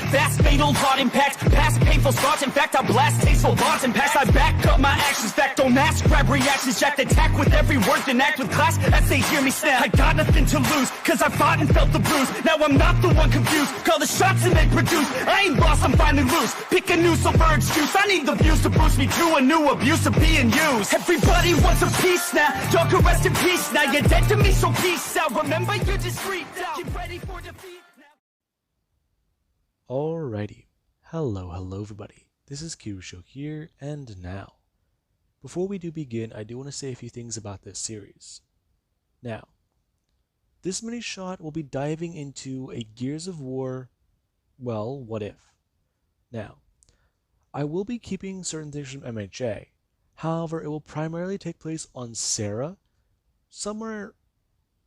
fast, fatal heart impact. Past painful scars, in fact, I blast tasteful thoughts and past. I back up my actions, fact, don't ask, grab reactions, jacked, attack with every word, then act with class as they hear me snap. I got nothing to lose, cause I fought and felt the bruise. Now I'm not the one confused, call the shots and they produce. I ain't lost, I'm finally loose, pick a new silver excuse. I need the views to boost me to a new abuse of being used. Everybody wants a piece now, y'all can rest in peace now. You're dead to me, so peace out. Remember, you're discreet now. Get ready for defeat now. Alrighty, hello everybody, this is Kirusho here, and now, before we do begin, I do want to say a few things about this series. Now, this mini shot will be diving into a Gears of War, well, what if. Now, I will be keeping certain things from MHA, however, it will primarily take place on Sarah, somewhere,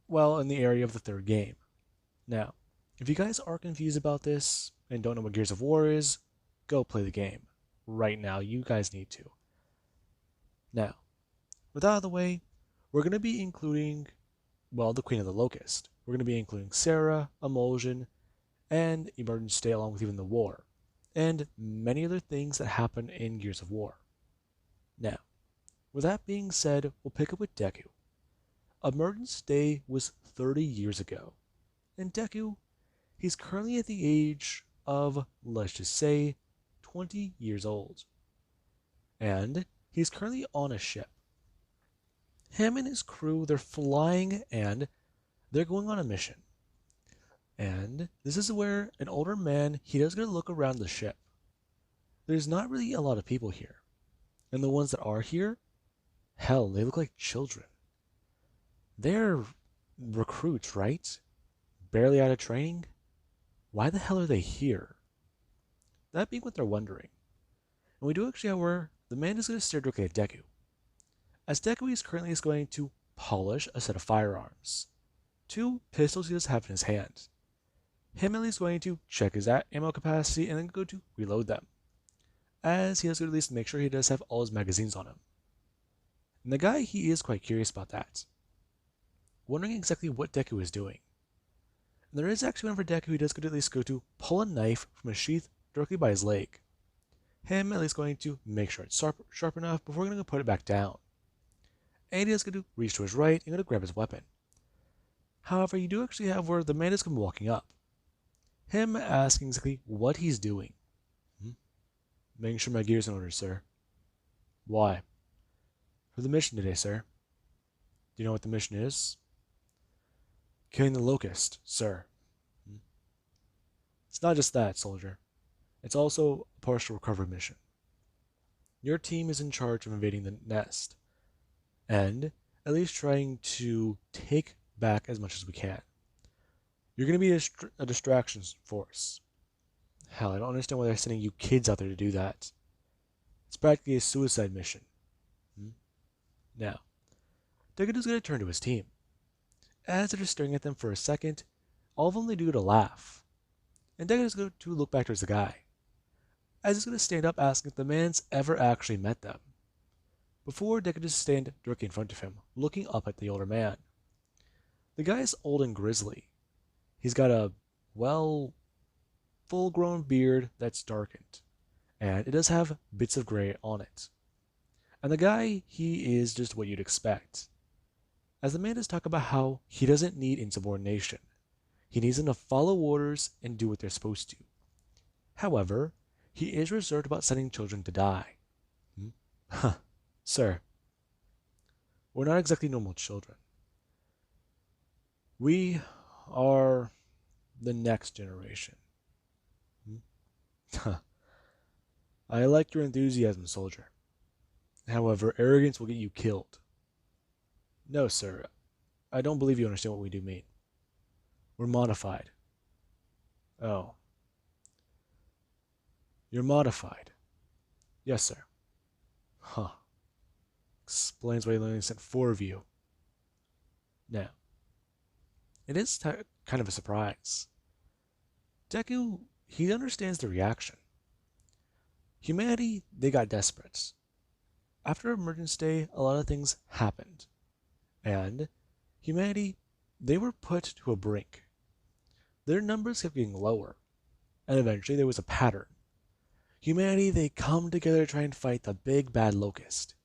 well, in the area of the third game. Now, if you guys are confused about this, and don't know what Gears of War is, go play the game. Right now, you guys need to. Now, with that out of the way, we're going to be including, well, the Queen of the Locust. We're going to be including Sarah, Emulsion, and Emergent State, along with even the War, and many other things that happen in Gears of War. Now, with that being said, we'll pick up with Deku. Emergent Day was 30 years ago, and Deku, he's currently at the age of, let's just say, 20 years old. And he's currently on a ship. Him and his crew, they're flying and they're going on a mission. And this is where an older man, he does get to look around the ship. There's not really a lot of people here. And the ones that are here, hell, they look like children. They're recruits, right? Barely out of training? Why the hell are they here? That being what they're wondering. And we do actually have where the man is going to stare directly at Deku. As Deku is currently going to polish a set of firearms. 2 pistols he does have in his hand. Him at least going to check his ammo capacity and then go to reload them. As he has to at least make sure he does have all his magazines on him. And the guy, he is quite curious about that. Wondering exactly what Deku is doing. And there is actually one for Deku who does at least go to pull a knife from a sheath directly by his leg. Him at least going to make sure it's sharp enough before going to put it back down. And he is going to reach to his right and going to grab his weapon. However, you do actually have where the man is going to be walking up. Him asking exactly what he's doing. Making sure my gear's in order, sir. Why? For the mission today, sir. Do you know what the mission is? Killing the locust, sir. It's not just that, soldier. It's also a partial recovery mission. Your team is in charge of invading the nest, and at least trying to take back as much as we can. You're going to be a distractions force. Hell, I don't understand why they're sending you kids out there to do that. It's practically a suicide mission. Now, Deku is going to turn to his team. As they're just staring at them for a second, all of them they do to laugh. And Deku is going to look back towards the guy. As he's going to stand up asking if the man's ever actually met them. Before Deku just stand directly in front of him, looking up at the older man. The guy is old and grizzly. He's got a, well, full-grown beard that's darkened. And it does have bits of gray on it. And the guy, he is just what you'd expect. As the man does talk about how he doesn't need insubordination. He needs them to follow orders and do what they're supposed to. However, he is reserved about sending children to die. Sir, we're not exactly normal children. We are the next generation. I like your enthusiasm, soldier. However, arrogance will get you killed. No, sir. I don't believe you understand what we do mean. We're modified. Oh. You're modified. Yes, sir. Huh. Explains why he only sent 4 of you. Now, it is kind of a surprise. Deku, he understands the reaction. Humanity, they got desperate. After Emergence Day, a lot of things happened. And humanity, they were put to a brink. Their numbers kept getting lower. and eventually there was a pattern. Humanity, they come together to try and fight the big bad locust.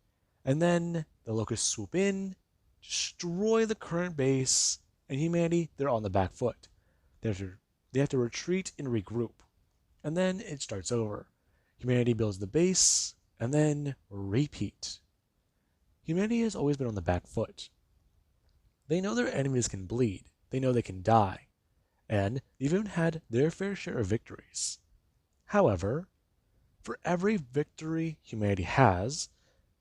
And then the locusts swoop in, destroy the current base, and humanity, they're on the back foot. They have to retreat and regroup. And then it starts over. Humanity builds the base, and then repeat. Humanity has always been on the back foot. They know their enemies can bleed. They know they can die. And they've even had their fair share of victories. However, for every victory humanity has,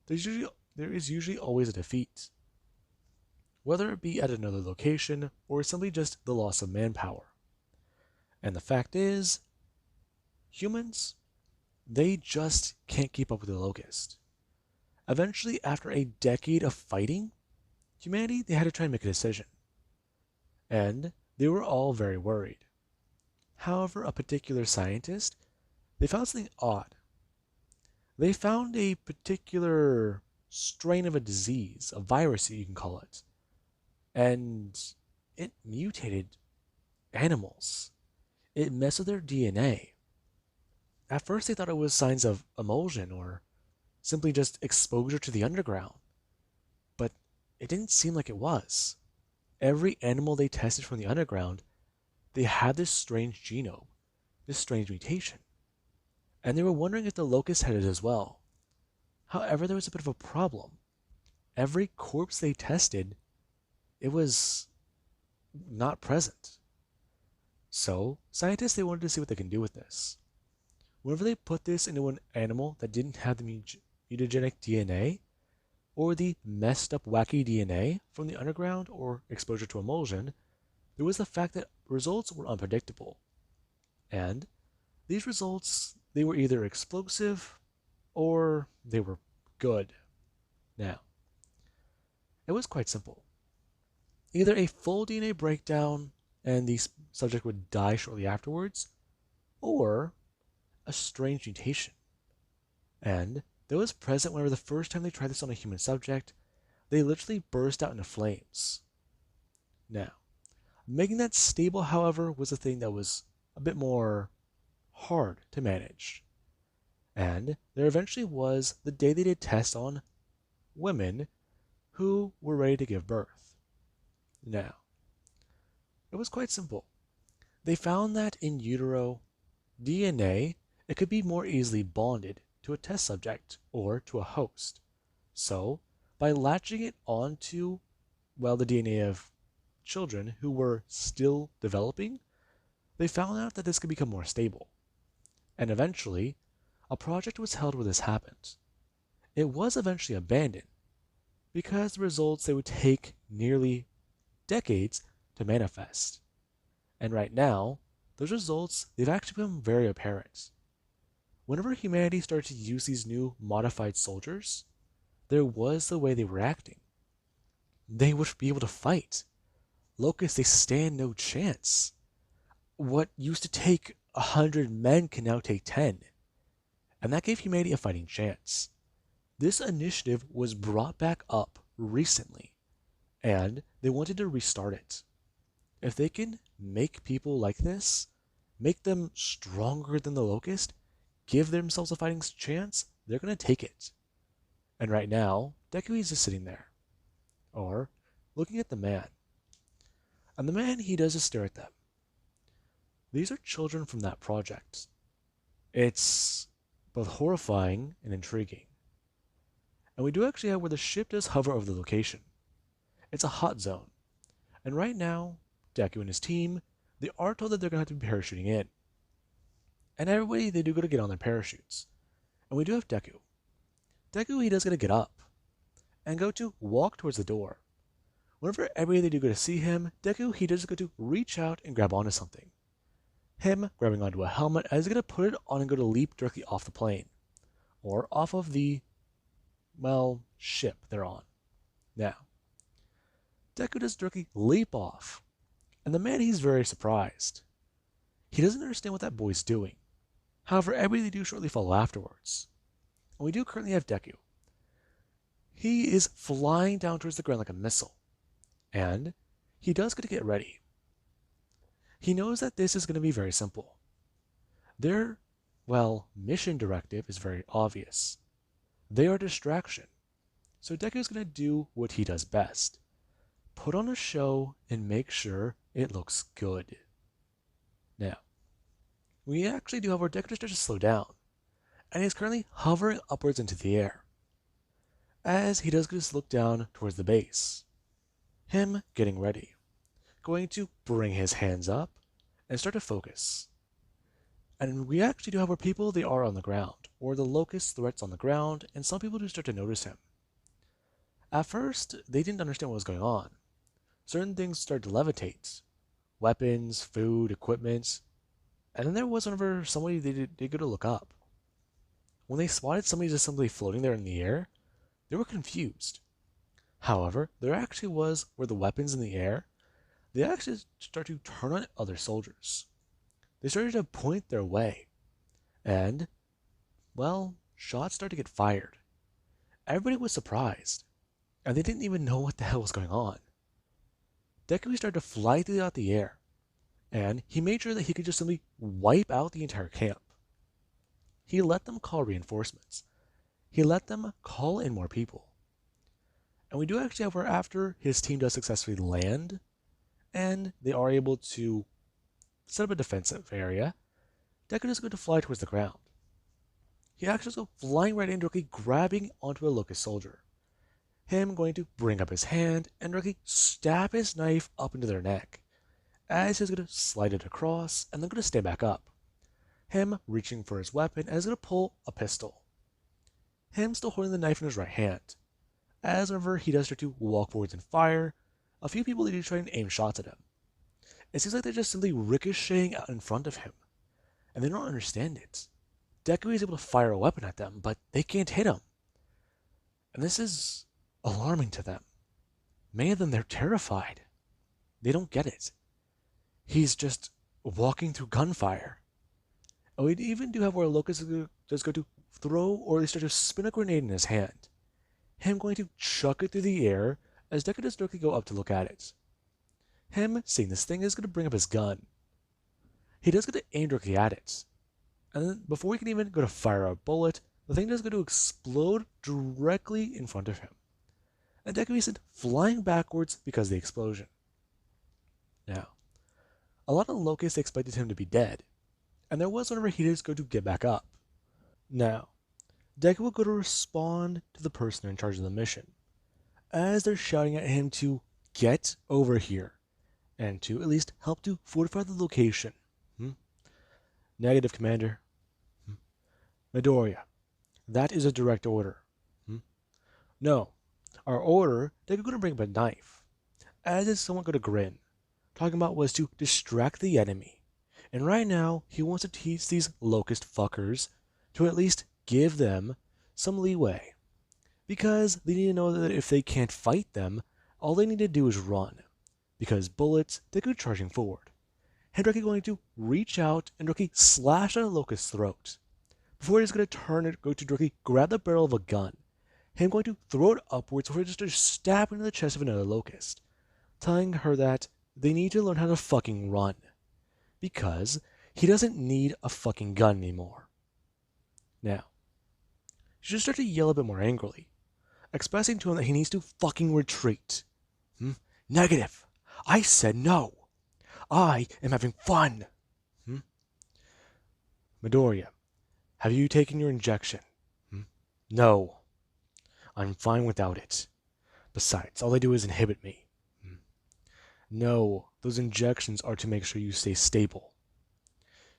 there is usually always a defeat. Whether it be at another location or simply just the loss of manpower. And the fact is, humans, they just can't keep up with the locust. Eventually, after a decade of fighting, humanity, they had to try and make a decision. And they were all very worried. However, a particular scientist, they found something odd. They found a particular strain of a disease, a virus you can call it, and it mutated animals. It messed with their DNA. At first they thought it was signs of emulsion or simply just exposure to the underground, but it didn't seem like it was. Every animal they tested from the underground, they had this strange genome, this strange mutation. And they were wondering if the locusts had it as well. However, there was a bit of a problem. Every corpse they tested, it was not present. So, scientists, they wanted to see what they can do with this. Whenever they put this into an animal that didn't have the mutagenic DNA, or the messed up wacky DNA from the underground or exposure to emulsion, there was the fact that results were unpredictable. And these results, they were either explosive or they were good. Now, it was quite simple. Either a full DNA breakdown and the subject would die shortly afterwards, or a strange mutation. And that was present whenever the first time they tried this on a human subject, they literally burst out into flames. Now, making that stable, however, was a thing that was a bit more hard to manage. And there eventually was the day they did tests on women who were ready to give birth. Now, it was quite simple. They found that in utero, DNA, it could be more easily bonded to a test subject or to a host. So, by latching it onto, well, the DNA of children who were still developing, they found out that this could become more stable. And eventually, a project was held where this happened. It was eventually abandoned because the results, they would take nearly decades to manifest. And right now, those results, they've actually become very apparent. Whenever humanity started to use these new modified soldiers, there was the way they were acting. They would be able to fight. Locusts, they stand no chance. What used to take 100 men can now take 10. And that gave humanity a fighting chance. This initiative was brought back up recently, and they wanted to restart it. If they can make people like this, make them stronger than the locust, give themselves a fighting chance, they're going to take it. And right now, Deku is just sitting there, or looking at the man. And the man, he does just stare at them. These are children from that project. It's both horrifying and intriguing. And we do actually have where the ship does hover over the location. It's a hot zone. And right now, Deku and his team, they are told that they're going to have to be parachuting in. And everybody, they do go to get on their parachutes. And we do have Deku. Deku, he does get to get up and go to walk towards the door. Whenever everybody they do go to see him, Deku, he does go to reach out and grab onto something. Him grabbing onto a helmet as he's going to put it on and go to leap directly off the plane. Or off of the, well, ship they're on. Now, Deku does directly leap off. And the man, he's very surprised. He doesn't understand what that boy's doing. However, everybody they do shortly follow afterwards. And we do currently have Deku. He is flying down towards the ground like a missile. And he does get to get ready. He knows that this is going to be very simple. Their, well, mission directive is very obvious. They are a distraction. So Deku's gonna do what he does best. Put on a show and make sure it looks good. Now, we actually do have our Deku start to slow down, and he's currently hovering upwards into the air. As he does just look down towards the base. Him getting ready. Going to bring his hands up and start to focus. And we actually do have our people, they are on the ground, or the locust threats on the ground, and some people do start to notice him. At first, they didn't understand what was going on. Certain things started to levitate. Weapons, food, equipment. And then there was whenever somebody they go to look up. When they spotted somebody just simply floating there in the air, they were confused. However, there actually were the weapons in the air. They actually started to turn on other soldiers. They started to point their way. And, well, shots started to get fired. Everybody was surprised. And they didn't even know what the hell was going on. Deku started to fly throughout the air. And he made sure that he could just simply wipe out the entire camp. He let them call reinforcements. He let them call in more people. And we do actually have where after his team does successfully land, and they are able to set up a defensive area, Deku is going to fly towards the ground. He actually goes flying right in, directly grabbing onto a locust soldier. Him going to bring up his hand and directly stab his knife up into their neck, as he's going to slide it across and then going to stand back up. Him reaching for his weapon as he's going to pull a pistol. Him still holding the knife in his right hand. As whenever he does start to walk forwards and fire, a few people do try and aim shots at him. It seems like they're just simply ricocheting out in front of him, and they don't understand it. Deku is able to fire a weapon at them, but they can't hit him. And this is alarming to them. Many of them, they're terrified. They don't get it. He's just walking through gunfire. And we even do have where Locust does go to throw or they start to spin a grenade in his hand. Him going to chuck it through the air as Deku does directly go up to look at it. Him seeing this thing is going to bring up his gun. He does get to aim directly at it. And then before he can even go to fire a bullet, the thing does go to explode directly in front of him. And Deku is sent flying backwards because of the explosion. Now, a lot of locusts expected him to be dead, and there was whenever he does go to get back up. Now, Deku will go to respond to the person in charge of the mission, as they're shouting at him to get over here, and to at least help to fortify the location. Negative, Commander. Midoriya, that is a direct order. No, our order, Deku going to bring up a knife, as is someone going to grin, talking about was to distract the enemy. And right now, he wants to teach these locust fuckers to at least give them some leeway. Because they need to know that if they can't fight them, all they need to do is run. Because bullets, Deku charging forward. Henriki going to reach out and directly slash at a locust's throat. Before he's going to turn and go to directly grab the barrel of a gun. Him going to throw it upwards before he just stab into the chest of another locust. Telling her that they need to learn how to fucking run. Because he doesn't need a fucking gun anymore. Now, she just started to yell a bit more angrily, expressing to him that he needs to fucking retreat. Negative. I said no. I am having fun. Midoriya, have you taken your injection? No. I'm fine without it. Besides, all they do is inhibit me. No, those injections are to make sure you stay stable.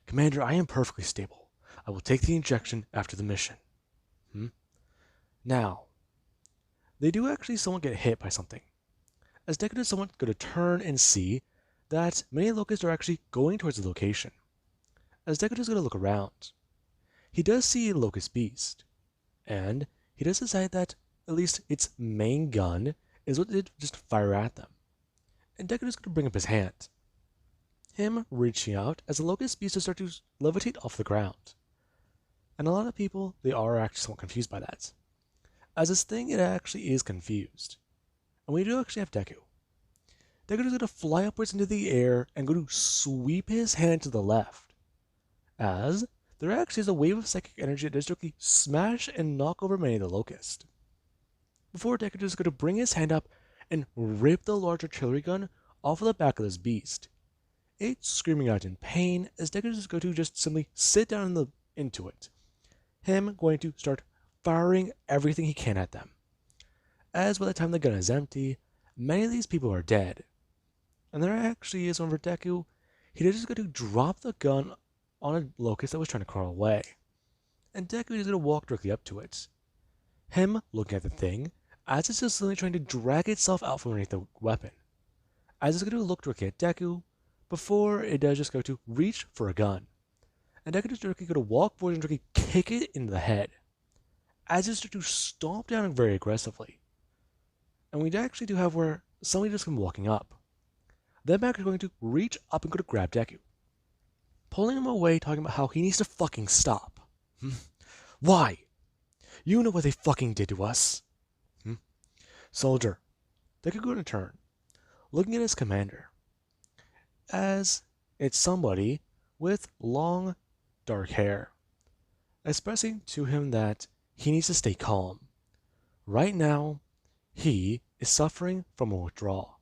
Commander, I am perfectly stable. I will take the injection after the mission. Now, they do actually somewhat get hit by something. As Deku is somewhat going to turn and see that many locusts are actually going towards the location. As Deku is going to look around, he does see a locust beast, and he does decide that at least its main gun is what it just fire at them. And Deku is going to bring up his hand. Him reaching out as the locust beast start to levitate off the ground. And a lot of people, they are actually somewhat confused by that. As this thing, it actually is confused. And we do actually have Deku. Deku is going to fly upwards into the air and go to sweep his hand to the left. as there actually is a wave of psychic energy that does directly smash and knock over many of the locusts. Before Deku is going to bring his hand up and rip the large artillery gun off of the back of this beast. It's screaming out in pain as Deku is going to just simply sit down into it. Him going to start firing everything he can at them. As by the time the gun is empty, many of these people are dead. And there actually is one for Deku. He is just going to drop the gun on a locust that was trying to crawl away. And Deku is going to walk directly up to it. Him looking at the thing, as it's just suddenly trying to drag itself out from underneath the weapon. As it's going to look directly at Deku, before it does just go to reach for a gun. And Deku is directly going to walk forward and directly kick it into the head. As it's going to stomp down very aggressively. And we actually do have where somebody just comes walking up. Then Mac is going to reach up and go to grab Deku. Pulling him away, talking about how he needs to fucking stop. Why? You know what they fucking did to us. Soldier. Deku going to turn, looking at his commander. As it's somebody with long, dark hair. Expressing to him that he needs to stay calm. Right now, he is suffering from a withdrawal.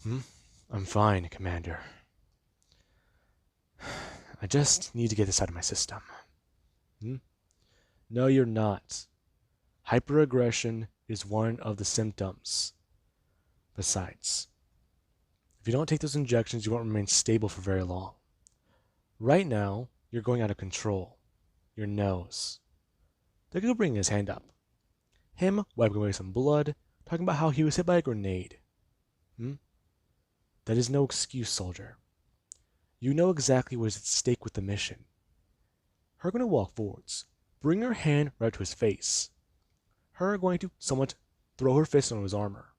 I'm fine, Commander. I just need to get this out of my system. No, you're not. Hyperaggression is one of the symptoms. Besides, if you don't take those injections, you won't remain stable for very long. Right now, you're going out of control. Your nose. Deku bringing his hand up. Him wiping away some blood, talking about how he was hit by a grenade. That is no excuse, soldier. You know exactly what is at stake with the mission. Her going to walk forwards, bring her hand right to his face. Her going to somewhat throw her fist on his armor,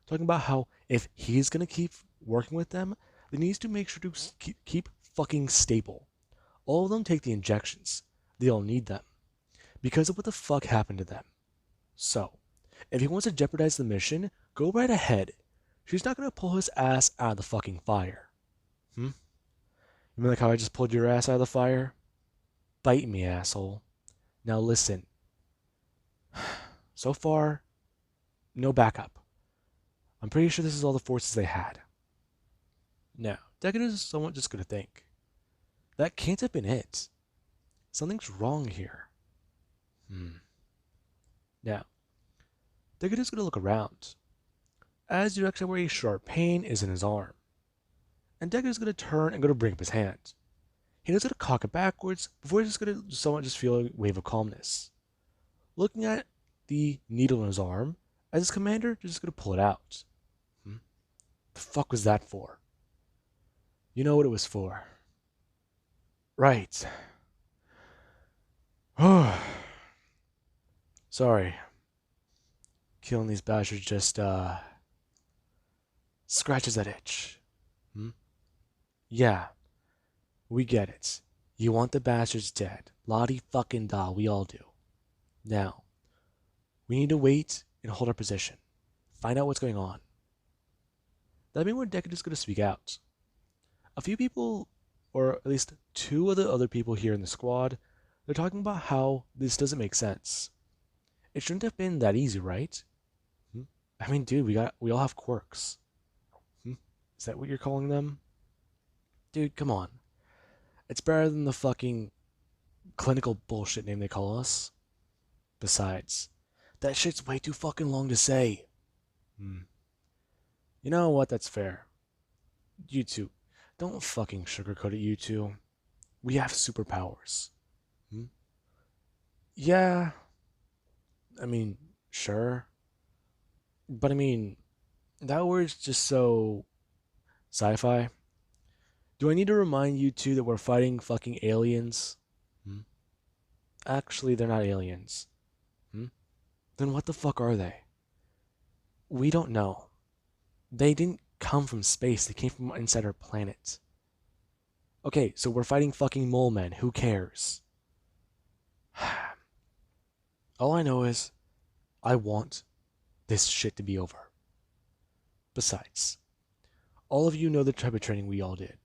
talking about how if he's going to keep working with them, then he needs to make sure to keep fucking stable. All of them take the injections. They all need them. Because of what the fuck happened to them. So, if he wants to jeopardize the mission, go right ahead. She's not going to pull his ass out of the fucking fire. You mean like how I just pulled your ass out of the fire? Bite me, asshole. Now listen. So far, no backup. I'm pretty sure this is all the forces they had. Now, Deku is somewhat just going to think. That can't have been it. Something's wrong here. Now, Deku is going to look around. As the direction where a sharp pain is in his arm. And Deku is going to turn and go to bring up his hand. He's going to cock it backwards before he's just going to somewhat just feel a wave of calmness. Looking at the needle in his arm, as his commander is just going to pull it out. The fuck was that for? You know what it was for. Right. Sorry. Killing these bastards just, scratches that itch. Yeah. We get it. You want the bastards dead. Lottie fucking da, we all do. Now, we need to wait and hold our position. Find out what's going on. That means where Deku is going to speak out. A few people, or at least two of the other people here in the squad, they're talking about how this doesn't make sense. It shouldn't have been that easy, right? I mean, dude, we all have quirks. Is that what you're calling them? Dude, come on. It's better than the fucking clinical bullshit name they call us. Besides, that shit's way too fucking long to say. You know what? That's fair. You two, don't fucking sugarcoat it, you two. We have superpowers. Yeah. I mean, sure. But I mean, that word's just so sci-fi. Do I need to remind you two that we're fighting fucking aliens? Actually, they're not aliens. Then what the fuck are they? We don't know. They didn't come from space. They came from inside our planet. Okay, so we're fighting fucking mole men. Who cares? All I know is I want this shit to be over. Besides, all of you know the type of training we all did.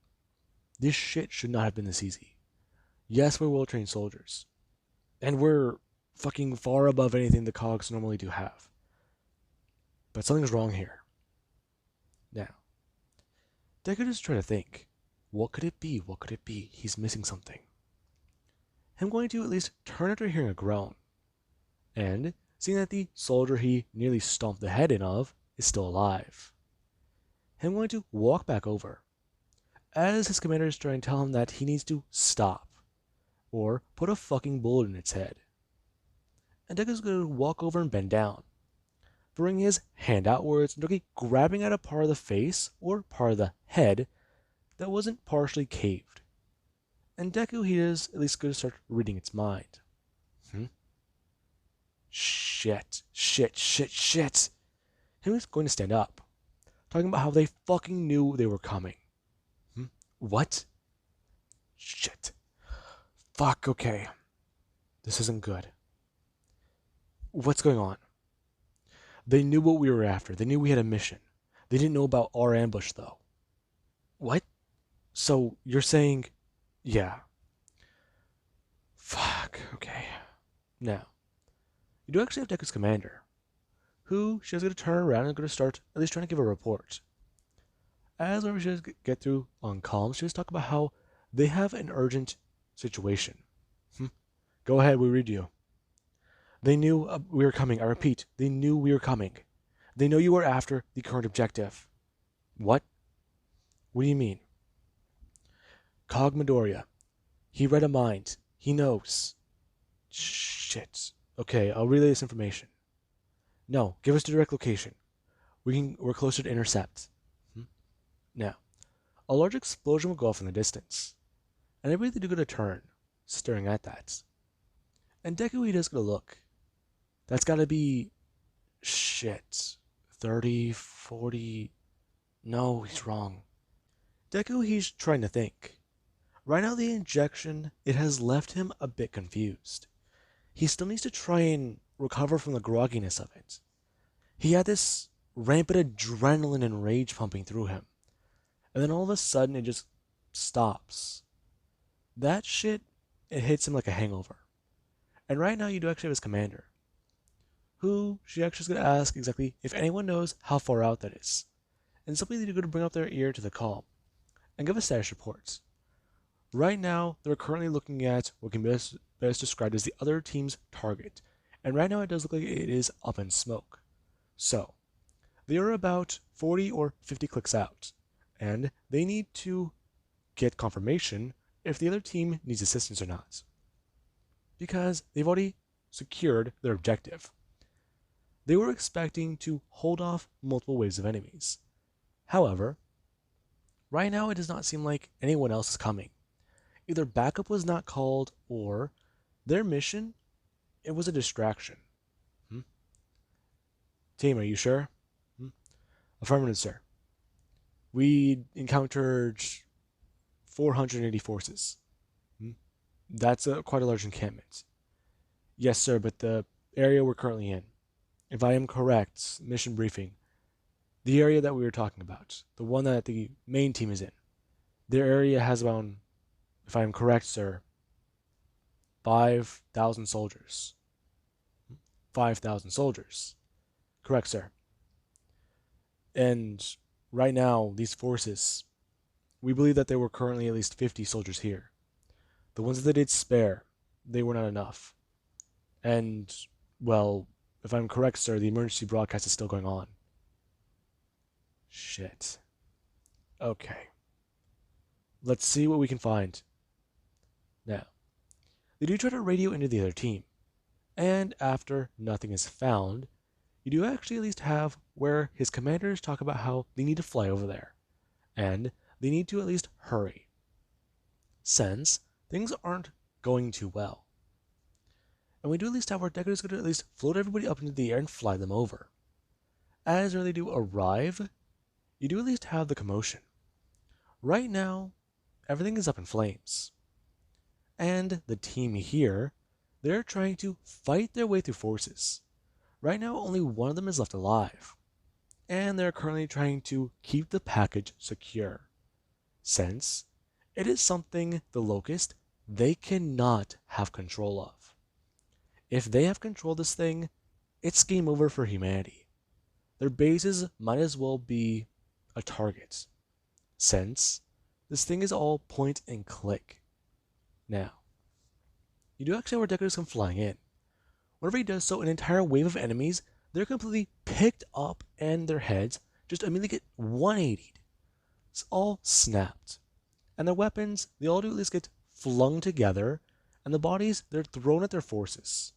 This shit should not have been this easy. Yes, we're well-trained soldiers. And we're fucking far above anything the cogs normally do have. But something's wrong here. Now, Deku is trying to think. What could it be? What could it be? He's missing something. I'm going to at least turn after hearing a groan. And seeing that the soldier he nearly stomped the head in of is still alive. I'm going to walk back over, as his commander is trying to tell him that he needs to stop, or put a fucking bullet in its head. And Deku's going to walk over and bend down, bring his hand outwards and grabbing at a part of the face, or part of the head, that wasn't partially caved. And Deku, he is at least going to start reading its mind. Shit. He was going to stand up, talking about how they fucking knew they were coming. What? Shit. Fuck, okay. This isn't good. What's going on? They knew what we were after. They knew we had a mission. They didn't know about our ambush, though. What? So, you're saying... Yeah. Fuck, okay. Now, you do actually have Deku's commander, who she's going to turn around and going to start at least trying to give a report. As whenever she does get through on comms, she does talk about how they have an urgent situation. Go ahead, we read you. They knew we were coming. I repeat, they knew we were coming. They know you are after the current objective. What? What do you mean? Cog Midoriya. He read a mind. He knows. Shit. Okay, I'll relay this information. No, give us the direct location. We're closer to intercept. Now, a large explosion will go off in the distance, and everybody do get a turn, staring at that. And Deku, he does get a look. That's gotta be... Shit. 30, 40... No, he's wrong. Deku, he's trying to think. Right now, the injection, it has left him a bit confused. He still needs to try and recover from the grogginess of it. He had this rampant adrenaline and rage pumping through him. And then all of a sudden, it just stops. That shit, it hits him like a hangover. And right now, you do actually have his commander, who she actually is going to ask exactly if anyone knows how far out that is. And something that you're going to bring up their ear to the call and give a status report. Right now, they're currently looking at what can be best described as the other team's target. And right now, it does look like it is up in smoke. So, they are about 40 or 50 clicks out. And they need to get confirmation if the other team needs assistance or not. Because they've already secured their objective. They were expecting to hold off multiple waves of enemies. However, right now it does not seem like anyone else is coming. Either backup was not called, or their mission, it was a distraction. Team, are you sure? Affirmative, sir. We encountered 480 forces. That's quite a large encampment. Yes, sir, but the area we're currently in, if I am correct, mission briefing, the area that we were talking about, the one that the main team is in, their area has about, if I am correct, sir, 5,000 soldiers. 5,000 soldiers. Correct, sir. And right now, these forces, we believe that there were currently at least 50 soldiers here. The ones that they did spare, they were not enough. And, well, if I'm correct, sir, the emergency broadcast is still going on. Shit. Okay. Let's see what we can find. Now, they do try to radio into the other team. And after nothing is found, you do actually at least have where his commanders talk about how they need to fly over there. And they need to at least hurry, since things aren't going too well. And we do at least have where Deku is going to at least float everybody up into the air and fly them over. As they do arrive, you do at least have the commotion. Right now, everything is up in flames. And the team here, they're trying to fight their way through forces. Right now, only one of them is left alive. And they're currently trying to keep the package secure, since it is something the Locust they cannot have control of. If they have control of this thing, it's game over for humanity. Their bases might as well be a target, since this thing is all point and click. Now, you do actually have where Deku come flying in. Whenever he does so, an entire wave of enemies, they're completely picked up and their heads just immediately get 180'd. It's all snapped. And their weapons, they all do at least get flung together, and the bodies, they're thrown at their forces.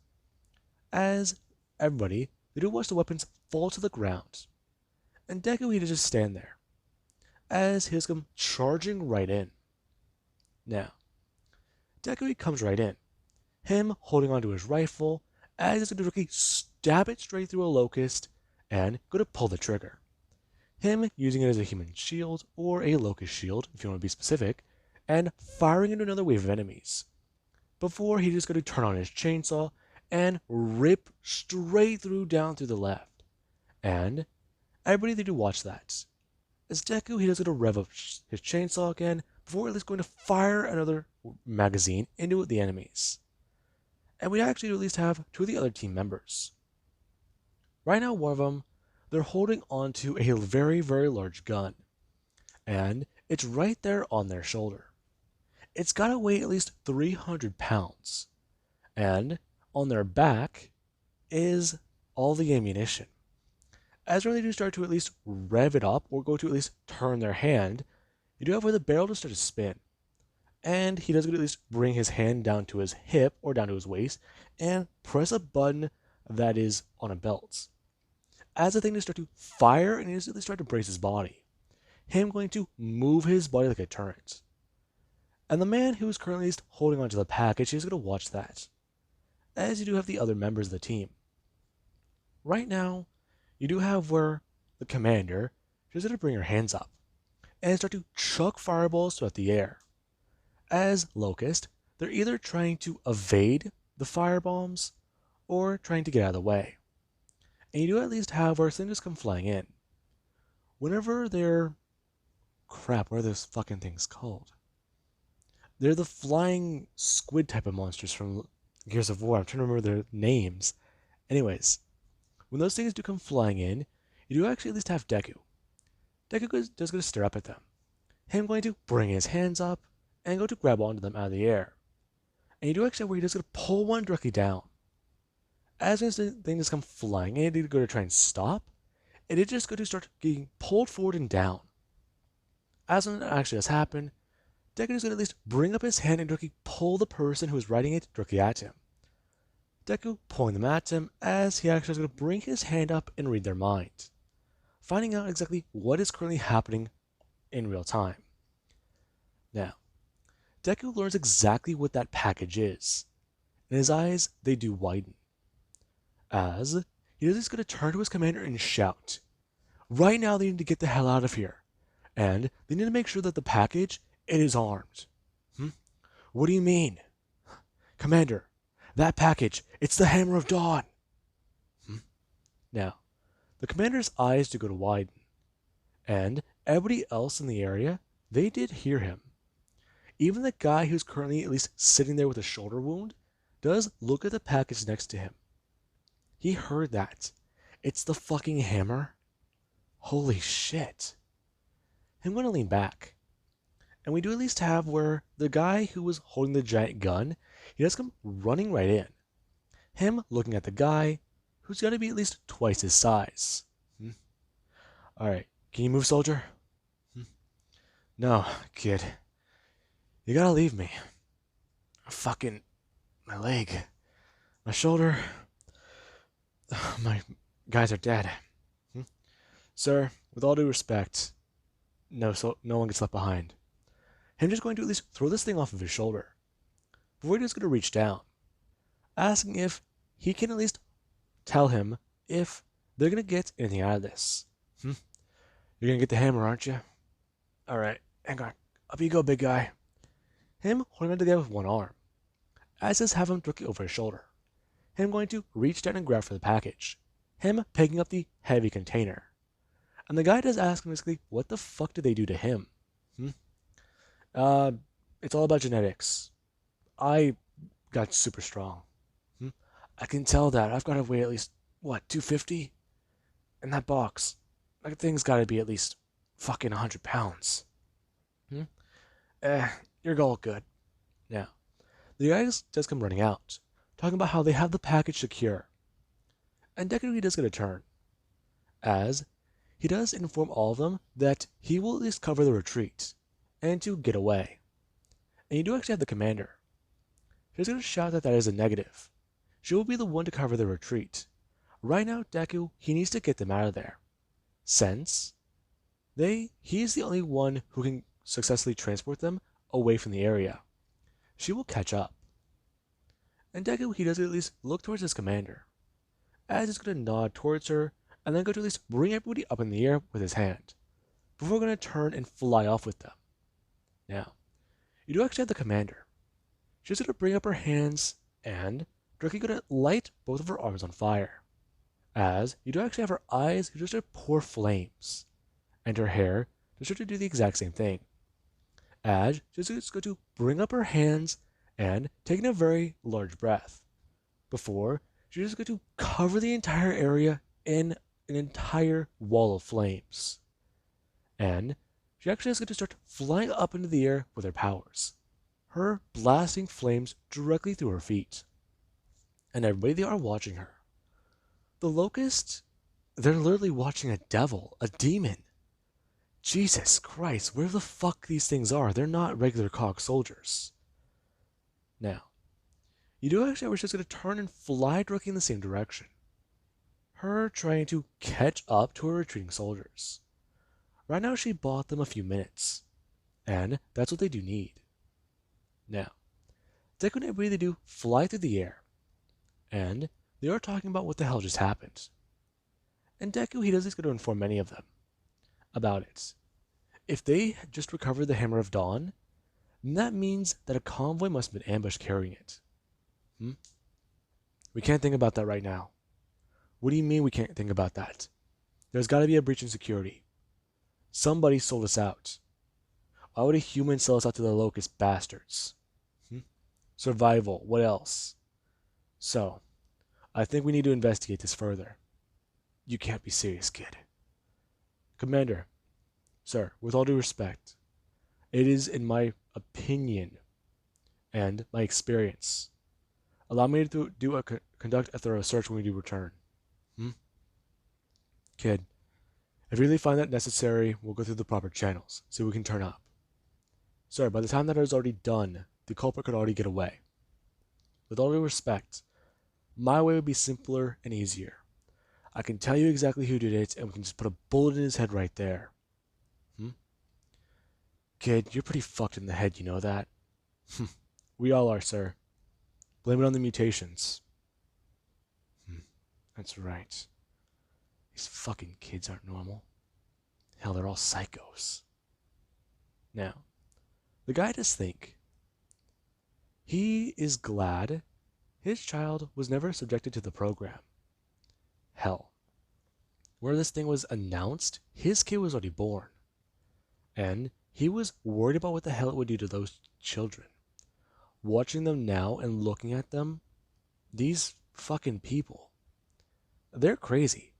As everybody, they do watch the weapons fall to the ground. And Deku, he does just stand there, as he has come charging right in. Now, Deku, he comes right in, him holding onto his rifle, as he's going to stab it straight through a locust, and go to pull the trigger. Him using it as a human shield, or a locust shield, if you want to be specific, and firing into another wave of enemies. Before he just going to turn on his chainsaw, and rip straight down through the left. And everybody, they do watch that. As Deku, he does going to rev up his chainsaw again, before at least going to fire another magazine into the enemies. And we actually at least have two of the other team members. Right now, one of them, they're holding onto a very, very large gun. And it's right there on their shoulder. It's got to weigh at least 300 pounds. And on their back is all the ammunition. As when they do start to at least rev it up or go to at least turn their hand, you do have where the barrel just starts to spin. And he does at least bring his hand down to his hip or down to his waist and press a button that is on a belt. As the thing does start to fire and he does at least try to brace his body, him going to move his body like a turret. And the man who is currently just holding onto the package is going to watch that, as you do have the other members of the team. Right now, you do have where the commander is going to bring her hands up and start to chuck fireballs throughout the air. As Locust, they're either trying to evade the firebombs or trying to get out of the way. And you do at least have where things come flying in. Whenever they're... Crap, what are those fucking things called? They're the flying squid type of monsters from Gears of War. I'm trying to remember their names. Anyways, when those things do come flying in, you do actually at least have Deku. Deku does go to stare up at them. Him going to bring his hands up and go to grab onto them out of the air. And you do actually where he does go to pull one directly down. As this thing just come flying and he did go to try and stop, it did just go to start getting pulled forward and down. As when it actually does happen, Deku is going to at least bring up his hand and directly pull the person who is riding it directly at him. Deku pulling them at him as he actually is going to bring his hand up and read their mind, finding out exactly what is currently happening in real time. Now, Deku learns exactly what that package is, and his eyes, they do widen. As he is going to turn to his commander and shout, "Right now they need to get the hell out of here, and they need to make sure that the package, it is armed." What do you mean? "Commander, that package, it's the Hammer of Dawn." Now, the commander's eyes do go to widen, and everybody else in the area, they did hear him. Even the guy who's currently at least sitting there with a shoulder wound does look at the package next to him. He heard that. It's the fucking hammer. Holy shit. I'm going to lean back. And we do at least have where the guy who was holding the giant gun, he does come running right in. Him looking at the guy who's got to be at least twice his size. Alright, can you move, soldier? No, kid. You gotta leave me. Fucking... my leg. My shoulder... my guys are dead. Sir, with all due respect, no one gets left behind. Him just going to at least throw this thing off of his shoulder. Before he just going to reach down, asking if he can at least tell him if they're going to get anything out of this. You're going to get the hammer, aren't you? Alright, hang on. Up you go, big guy. Him holding on to the guy with one arm, as does have him directly over his shoulder. Him going to reach down and grab for the package. Him picking up the heavy container. And the guy does ask him basically, what the fuck did they do to him? It's all about genetics. I got super strong. Hmm? I can tell that. I've got to weigh at least, what, 250? And that box, that thing's got to be at least fucking 100 pounds. Hmm? Eh, you're all good. Now, the guys just come running out, talking about how they have the package secure. And Deku does get a turn, as he does inform all of them that he will at least cover the retreat, and to get away. And you do actually have the commander. She's going to shout that that is a negative. She will be the one to cover the retreat. Right now, Deku, he needs to get them out of there. Since he is the only one who can successfully transport them away from the area. She will catch up. And Deku, he does at least look towards his commander, as he's going to nod towards her, and then go to at least bring everybody up in the air with his hand, before going to turn and fly off with them. Now, you do actually have the commander. She's going to bring up her hands, and directly going to light both of her arms on fire. As you do actually have her eyes just to pour flames, and her hair just to do the exact same thing. As she's just going to bring up her hands and taking a very large breath, before she's just going to cover the entire area in an entire wall of flames. And she actually is going to start flying up into the air with her powers, her blasting flames directly through her feet. And everybody, they are watching her. The locusts, they're literally watching a devil, a demon. Jesus Christ, where the fuck these things are? They're not regular cog soldiers. Now, you do actually have her just going to turn and fly directly in the same direction. Her trying to catch up to her retreating soldiers. Right now, she bought them a few minutes, and that's what they do need. Now, Deku and everybody, they do fly through the air, and they are talking about what the hell just happened. And Deku, he does going to inform many of them about it. If they just recovered the Hammer of Dawn, then that means that a convoy must have been ambushed carrying it. We can't think about that right now. What do you mean we can't think about that? There's got to be a breach in security. Somebody sold us out. Why would a human sell us out to the locust bastards? Survival, what else? So, I think we need to investigate this further. You can't be serious, kid. Commander, sir, with all due respect, it is in my opinion and my experience. Allow me to conduct a thorough search when we do return. Kid, if you really find that necessary, we'll go through the proper channels, so we can turn up. Sir, by the time that is already done, the culprit could already get away. With all due respect, my way would be simpler and easier. I can tell you exactly who did it, and we can just put a bullet in his head right there. Kid, you're pretty fucked in the head, you know that? We all are, sir. Blame it on the mutations. That's right. These fucking kids aren't normal. Hell, they're all psychos. Now, the guy does think he is glad his child was never subjected to the program. Hell, where this thing was announced, his kid was already born. And he was worried about what the hell it would do to those children. Watching them now and looking at them, these fucking people, they're crazy.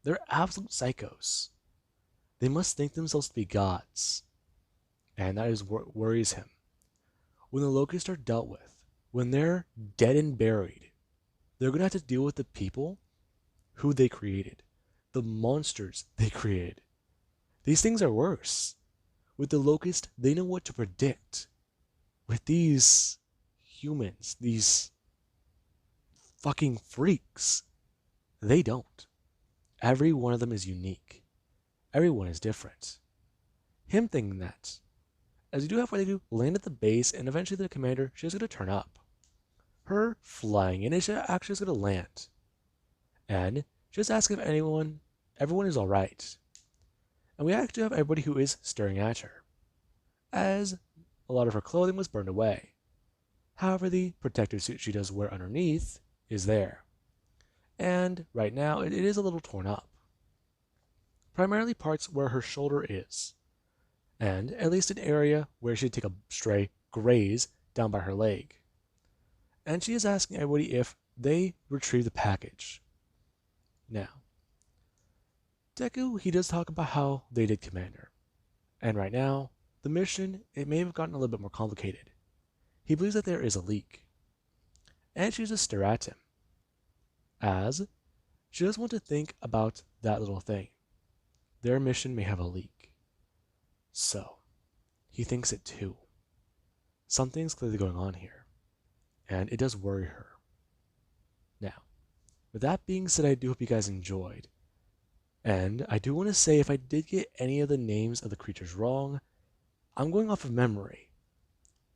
They're absolute psychos. They must think themselves to be gods. And that is what worries him. When the locusts are dealt with, when they're dead and buried, they're going to have to deal with the people who they created, the monsters they created. These things are worse. With the locust, they know what to predict. With these humans, these fucking freaks, they don't. Every one of them is unique. Everyone is different. Him thinking that, as you do have what they do, land at the base, and eventually the commander, she's going to turn up. Her flying in, she actually is going to land. And just ask if everyone is alright. And we actually have everybody who is staring at her, as a lot of her clothing was burned away. However, the protective suit she does wear underneath is there. And right now, it is a little torn up. Primarily parts where her shoulder is, and at least an area where she'd take a stray graze down by her leg. and she is asking everybody if they retrieve the package. Now, Deku, he does talk about how they did, Commander. And right now, the mission, it may have gotten a little bit more complicated. He believes that there is a leak. And she just stare at him, as she does want to think about that little thing. Their mission may have a leak. So, he thinks it too. Something's clearly going on here, and it does worry her. Now, with that being said, I do hope you guys enjoyed. And I do want to say, if I did get any of the names of the creatures wrong, I'm going off of memory.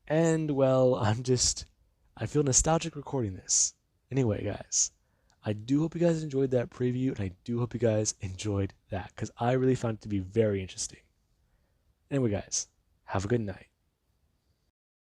And, well, I feel nostalgic recording this. Anyway, guys, I do hope you guys enjoyed that preview, and I do hope you guys enjoyed that, because I really found it to be very interesting. Anyway, guys, have a good night.